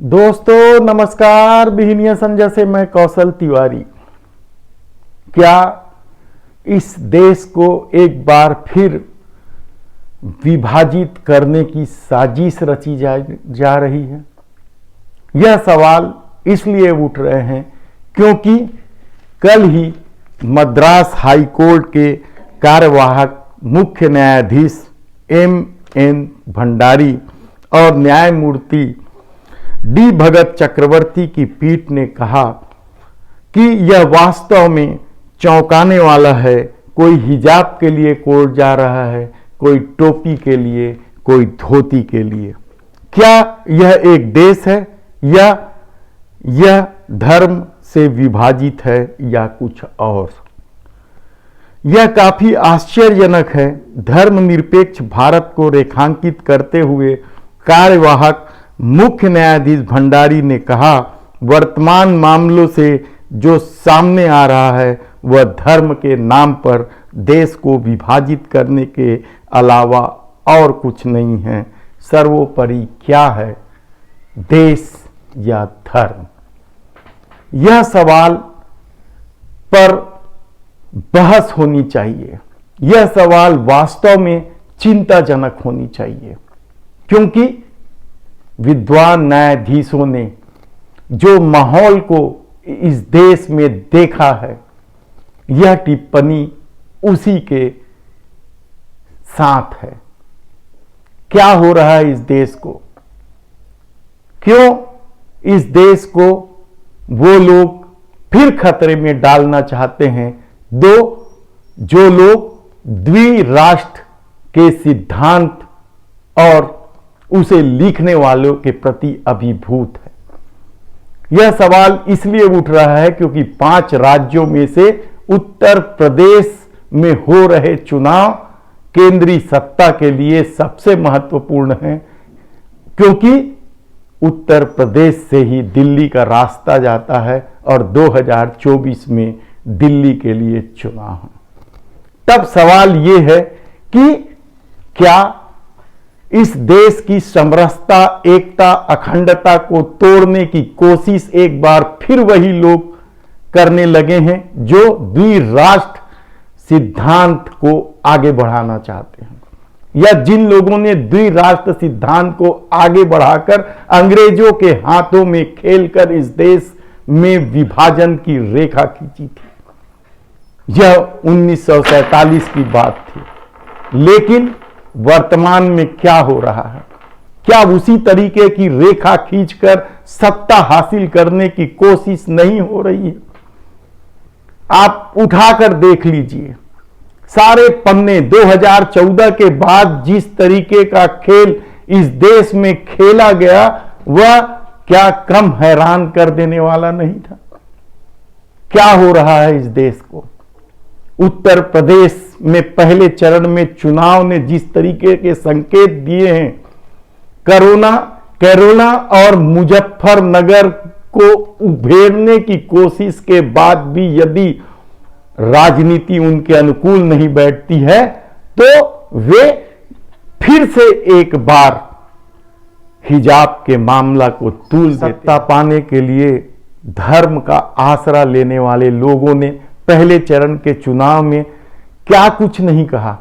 दोस्तों नमस्कार। बिहनिया संजय से मैं कौशल तिवारी। क्या इस देश को एक बार फिर विभाजित करने की साजिश रची जा रही है? यह सवाल इसलिए उठ रहे हैं क्योंकि कल ही मद्रास हाई कोर्ट के कार्यवाहक मुख्य न्यायाधीश M.N. भंडारी और न्यायमूर्ति D. भगत चक्रवर्ती की पीठ ने कहा कि यह वास्तव में चौंकाने वाला है। कोई हिजाब के लिए कोर्ट जा रहा है, कोई टोपी के लिए, कोई धोती के लिए। क्या यह एक देश है या यह धर्म से विभाजित है या कुछ और? यह काफी आश्चर्यजनक है। धर्मनिरपेक्ष भारत को रेखांकित करते हुए कार्यवाहक मुख्य न्यायाधीश भंडारी ने कहा, वर्तमान मामलों से जो सामने आ रहा है वह धर्म के नाम पर देश को विभाजित करने के अलावा और कुछ नहीं है। सर्वोपरि क्या है, देश या धर्म? यह सवाल पर बहस होनी चाहिए। यह सवाल वास्तव में चिंताजनक होनी चाहिए क्योंकि विद्वान न्यायाधीशों ने जो माहौल को इस देश में देखा है, यह टिप्पणी उसी के साथ है। क्या हो रहा है इस देश को? क्यों इस देश को वो लोग फिर खतरे में डालना चाहते हैं जो लोग द्विराष्ट्र के सिद्धांत और उसे लिखने वालों के प्रति अभिभूत है। यह सवाल इसलिए उठ रहा है क्योंकि 5 राज्यों में से उत्तर प्रदेश में हो रहे चुनाव केंद्रीय सत्ता के लिए सबसे महत्वपूर्ण है, क्योंकि उत्तर प्रदेश से ही दिल्ली का रास्ता जाता है और 2024 में दिल्ली के लिए चुनाव है। तब सवाल यह है कि क्या इस देश की समरसता, एकता, अखंडता को तोड़ने की कोशिश एक बार फिर वही लोग करने लगे हैं जो द्विराष्ट्र सिद्धांत को आगे बढ़ाना चाहते हैं, या जिन लोगों ने द्विराष्ट्र सिद्धांत को आगे बढ़ाकर अंग्रेजों के हाथों में खेलकर इस देश में विभाजन की रेखा खींची थी। यह 1947 की बात थी। लेकिन वर्तमान में क्या हो रहा है? क्या उसी तरीके की रेखा खींचकर सत्ता हासिल करने की कोशिश नहीं हो रही है? आप उठाकर देख लीजिए सारे पन्ने। 2014 के बाद जिस तरीके का खेल इस देश में खेला गया वह क्या कम हैरान कर देने वाला नहीं था? क्या हो रहा है इस देश को? उत्तर प्रदेश में पहले चरण में चुनाव ने जिस तरीके के संकेत दिए हैं, कैरोना और मुजफ्फरनगर को उभेड़ने की कोशिश के बाद भी यदि राजनीति उनके अनुकूल नहीं बैठती है तो वे फिर से एक बार हिजाब के मामला को तूल देते। सत्ता पाने के लिए धर्म का आसरा लेने वाले लोगों ने पहले चरण के चुनाव में क्या कुछ नहीं कहा।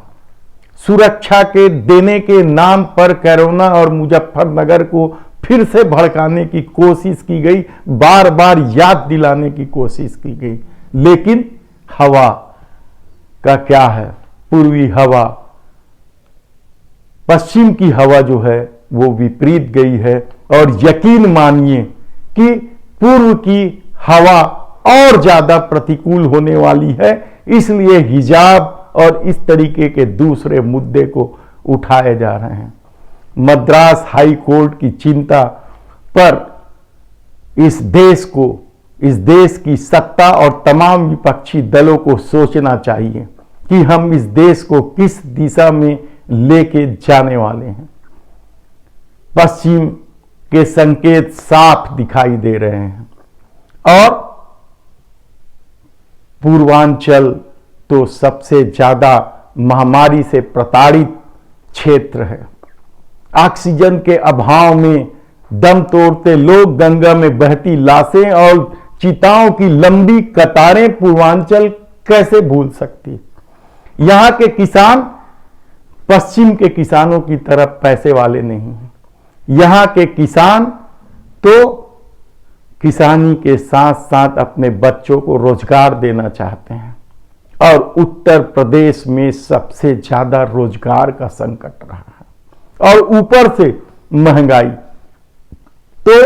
सुरक्षा के देने के नाम पर कैरोना और मुजफ्फरनगर को फिर से भड़काने की कोशिश की गई, बार बार याद दिलाने की कोशिश की गई। लेकिन हवा का क्या है? पूर्वी हवा, पश्चिम की हवा जो है वो विपरीत गई है और यकीन मानिए कि पूर्व की हवा और ज्यादा प्रतिकूल होने वाली है। इसलिए हिजाब और इस तरीके के दूसरे मुद्दे को उठाए जा रहे हैं। मद्रास हाई कोर्ट की चिंता पर इस देश की सत्ता और तमाम विपक्षी दलों को सोचना चाहिए कि हम इस देश को किस दिशा में लेके जाने वाले हैं। पश्चिम के संकेत साफ दिखाई दे रहे हैं और पूर्वांचल तो सबसे ज्यादा महामारी से प्रताड़ित क्षेत्र है। ऑक्सीजन के अभाव में दम तोड़ते लोग, गंगा में बहती लाशें और चिताओं की लंबी कतारें पूर्वांचल कैसे भूल सकती। यहां के किसान पश्चिम के किसानों की तरफ पैसे वाले नहीं हैं। यहां के किसान तो किसानी के साथ साथ अपने बच्चों को रोजगार देना चाहते हैं, और उत्तर प्रदेश में सबसे ज्यादा रोजगार का संकट रहा है, और ऊपर से महंगाई। तो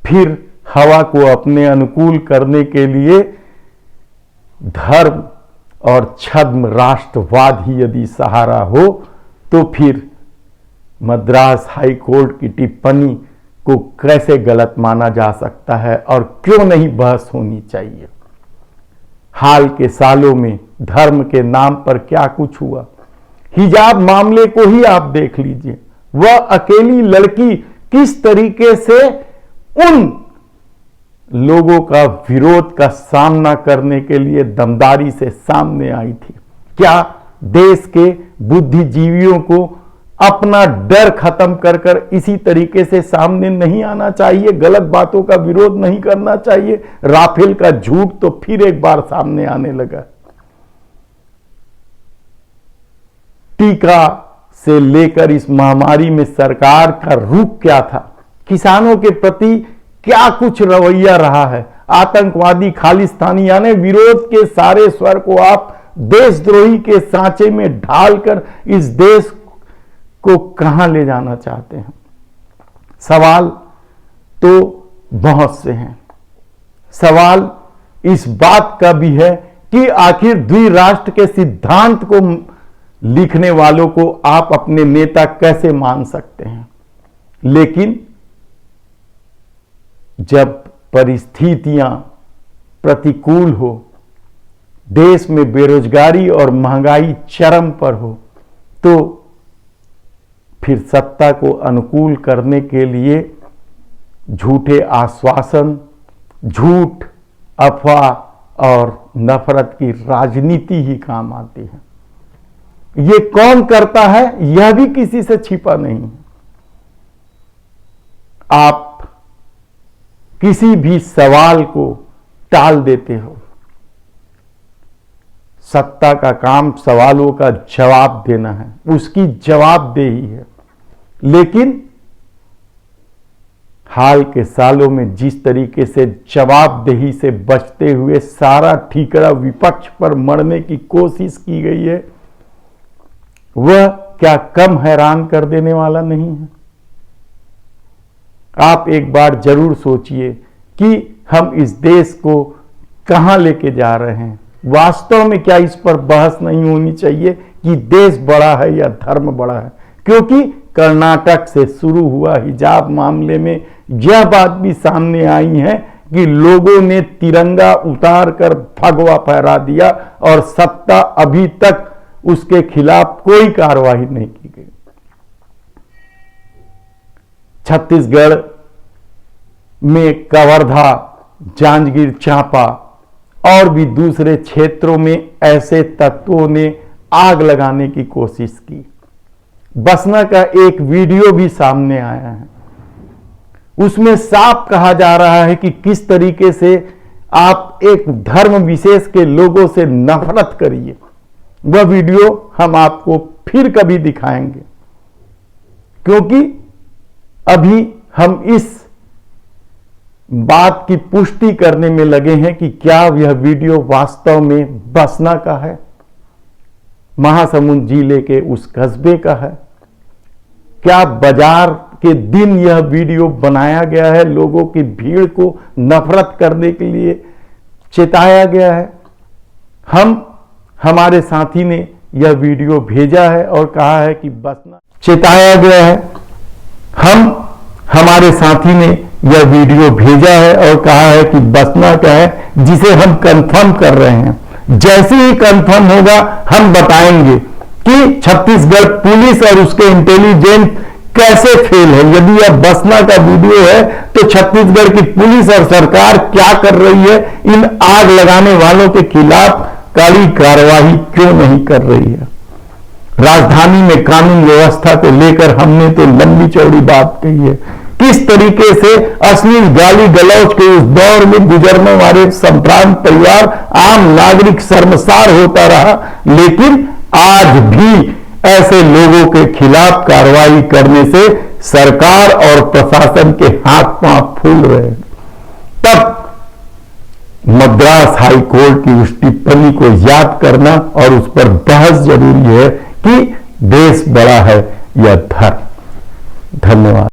फिर हवा को अपने अनुकूल करने के लिए धर्म और छद्म राष्ट्रवाद ही यदि सहारा हो, तो फिर मद्रास हाई कोर्ट की टिप्पणी को कैसे गलत माना जा सकता है, और क्यों नहीं बहस होनी चाहिए। हाल के सालों में धर्म के नाम पर क्या कुछ हुआ। हिजाब मामले को ही आप देख लीजिए। वह अकेली लड़की किस तरीके से उन लोगों का विरोध का सामना करने के लिए दमदारी से सामने आई थी। क्या देश के बुद्धिजीवियों को अपना डर खत्म कर कर इसी तरीके से सामने नहीं आना चाहिए, गलत बातों का विरोध नहीं करना चाहिए। राफेल का झूठ तो फिर एक बार सामने आने लगा। टीका से लेकर इस महामारी में सरकार का रुख क्या था, किसानों के प्रति क्या कुछ रवैया रहा है। आतंकवादी, खालिस्तानी यानी विरोध के सारे स्वर को आप देशद्रोही के सांचे में ढालकर इस देश को कहां ले जाना चाहते हैं। सवाल तो बहुत से हैं। सवाल इस बात का भी है कि आखिर द्विराष्ट्र के सिद्धांत को लिखने वालों को आप अपने नेता कैसे मान सकते हैं। लेकिन जब परिस्थितियां प्रतिकूल हो, देश में बेरोजगारी और महंगाई चरम पर हो, तो फिर सत्ता को अनुकूल करने के लिए झूठे आश्वासन, झूठ, अफवाह और नफरत की राजनीति ही काम आती है। ये कौन करता है, यह भी किसी से छिपा नहीं है। आप किसी भी सवाल को टाल देते हो। सत्ता का काम सवालों का जवाब देना है, उसकी जवाबदेही है। लेकिन हाल के सालों में जिस तरीके से जवाबदेही से बचते हुए सारा ठीकरा विपक्ष पर मढ़ने की कोशिश की गई है, वह क्या कम हैरान कर देने वाला नहीं है। आप एक बार जरूर सोचिए कि हम इस देश को कहां लेके जा रहे हैं। वास्तव में क्या इस पर बहस नहीं होनी चाहिए कि देश बड़ा है या धर्म बड़ा है, क्योंकि कर्नाटक से शुरू हुआ हिजाब मामले में यह बात भी सामने आई है कि लोगों ने तिरंगा उतार कर भगवा फहरा दिया और सत्ता अभी तक उसके खिलाफ कोई कार्रवाई नहीं की गई। छत्तीसगढ़ में कवर्धा, जांजगीर चांपा और भी दूसरे क्षेत्रों में ऐसे तत्वों ने आग लगाने की कोशिश की। बसना का एक वीडियो भी सामने आया है। उसमें साफ कहा जा रहा है कि किस तरीके से आप एक धर्म विशेष के लोगों से नफरत करिए। वह वीडियो हम आपको फिर कभी दिखाएंगे, क्योंकि अभी हम इस बात की पुष्टि करने में लगे हैं कि क्या यह वीडियो वास्तव में बसना का है, महासमुंद जिले के उस कस्बे का है। क्या बाजार के दिन यह वीडियो बनाया गया है, लोगों की भीड़ को नफरत करने के लिए चेताया गया है। हमारे साथी ने यह वीडियो भेजा है और कहा है कि बसना चेताया गया है। हमारे साथी ने यह वीडियो भेजा है और कहा है कि बसना का है, जिसे हम कंफर्म कर रहे हैं। जैसे ही कंफर्म होगा हम बताएंगे कि छत्तीसगढ़ पुलिस और उसके इंटेलिजेंस कैसे फेल है। यदि यह बसना का वीडियो है तो छत्तीसगढ़ की पुलिस और सरकार क्या कर रही है, इन आग लगाने वालों के खिलाफ कड़ी कार्रवाई क्यों नहीं कर रही है। राजधानी में कानून व्यवस्था को लेकर हमने तो लंबी चौड़ी बात कही है किस तरीके से अश्लील गाली गलौज के उस दौर में गुजरने वाले संभ्रांत परिवार, आम नागरिक शर्मसार होता रहा। लेकिन आज भी ऐसे लोगों के खिलाफ कार्रवाई करने से सरकार और प्रशासन के हाथ पांव फूल रहे हैं। तब मद्रास हाई कोर्ट की उस टिप्पणी को याद करना और उस पर बहस जरूरी है कि देश बड़ा है या धर्म। धन्यवाद।